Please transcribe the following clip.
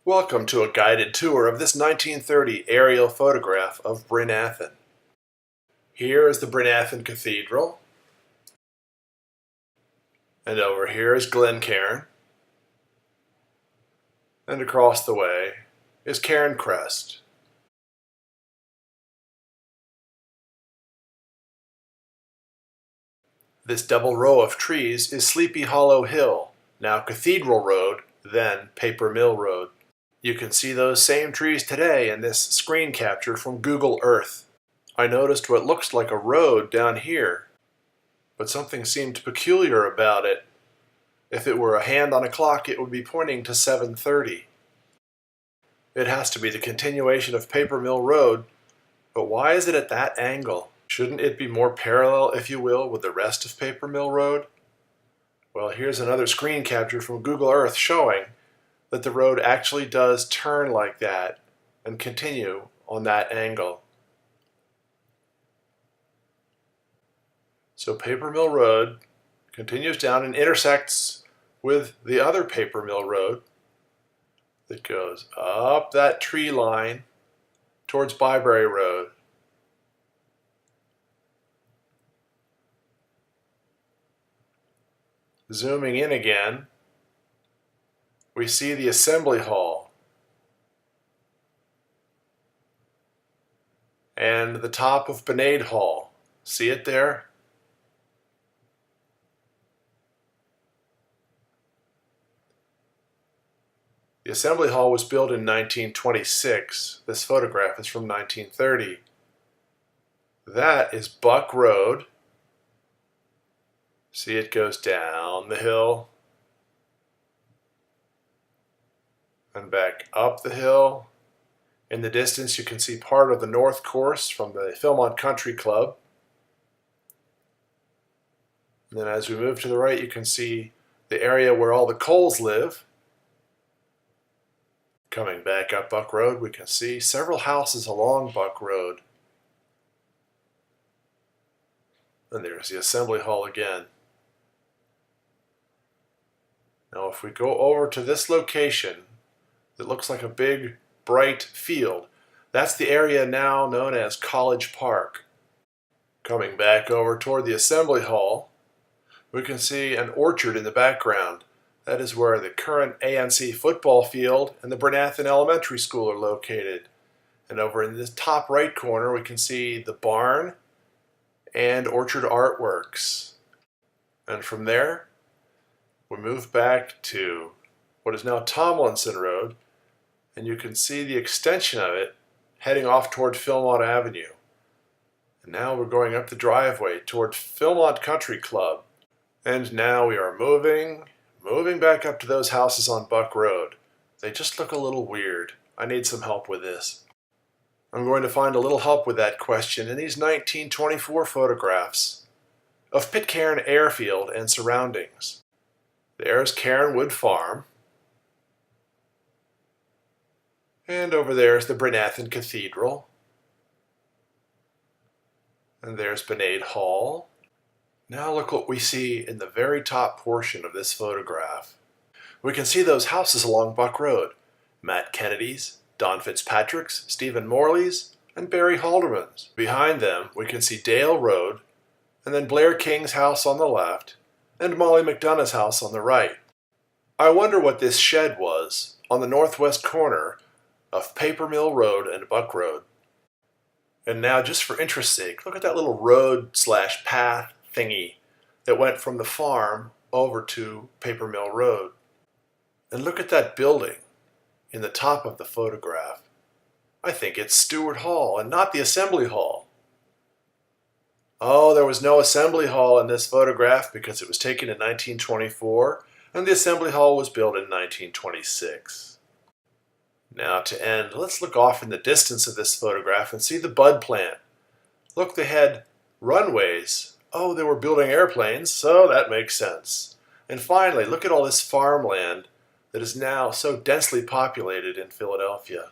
Welcome to a guided tour of this 1930 aerial photograph of Bryn Athyn. Here is the Bryn Athyn Cathedral, and over here is Glencairn, and across the way is Cairn Crest. This double row of trees is Sleepy Hollow Hill, now Cathedral Road, then Paper Mill Road. You can see those same trees today in this screen capture from Google Earth. I noticed what looks like a road down here, but something seemed peculiar about it. If it were a hand on a clock, it would be pointing to 7:30. It has to be the continuation of Paper Mill Road, but why is it at that angle? Shouldn't it be more parallel, if you will, with the rest of Paper Mill Road? Well, here's another screen capture from Google Earth showing that the road actually does turn like that and continue on that angle. So Paper Mill Road continues down and intersects with the other Paper Mill Road that goes up that tree line towards Byberry Road. Zooming in again, we see the Assembly Hall and the top of Bryn Hall. See it there? The Assembly Hall was built in 1926. This photograph is from 1930. That is Buck Road. See, it goes down the hill and back up the hill. In the distance, you can see part of the North Course from the Philmont Country Club. And then as we move to the right, you can see the area where all the Coles live. Coming back up Buck Road, we can see several houses along Buck Road. And there's the Assembly Hall again. Now if we go over to this location, it looks like a big, bright field. That's the area now known as College Park. Coming back over toward the Assembly Hall, we can see an orchard in the background. That is where the current ANC football field and the Bryn Athyn Elementary School are located. And over in the top right corner, we can see the barn and Orchard Artworks. And from there, we move back to what is now Tomlinson Road, and you can see the extension of it heading off toward Philmont Avenue. And now we're going up the driveway toward Philmont Country Club. And now we are moving back up to those houses on Buck Road. They just look a little weird. I need some help with this. I'm going to find a little help with that question in these 1924 photographs of Pitcairn Airfield and surroundings. There's Cairnwood Farm. And over there is the Bryn Athyn Cathedral. And there's Bryn Hall. Now look what we see in the very top portion of this photograph. We can see those houses along Buck Road. Matt Kennedy's, Don Fitzpatrick's, Stephen Morley's, and Barry Halderman's. Behind them, we can see Dale Road, and then Blair King's house on the left, and Molly McDonough's house on the right. I wonder what this shed was on the northwest corner of Paper Mill Road and Buck Road. And now, just for interest's sake, look at that little road/path thingy that went from the farm over to Paper Mill Road. And look at that building in the top of the photograph. I think it's Stuart Hall and not the Assembly Hall. Oh, there was no Assembly Hall in this photograph because it was taken in 1924 and the Assembly Hall was built in 1926. Now to end, let's look off in the distance of this photograph and see the bud plant. Look, they had runways. Oh, they were building airplanes, so that makes sense. And finally, look at all this farmland that is now so densely populated in Philadelphia.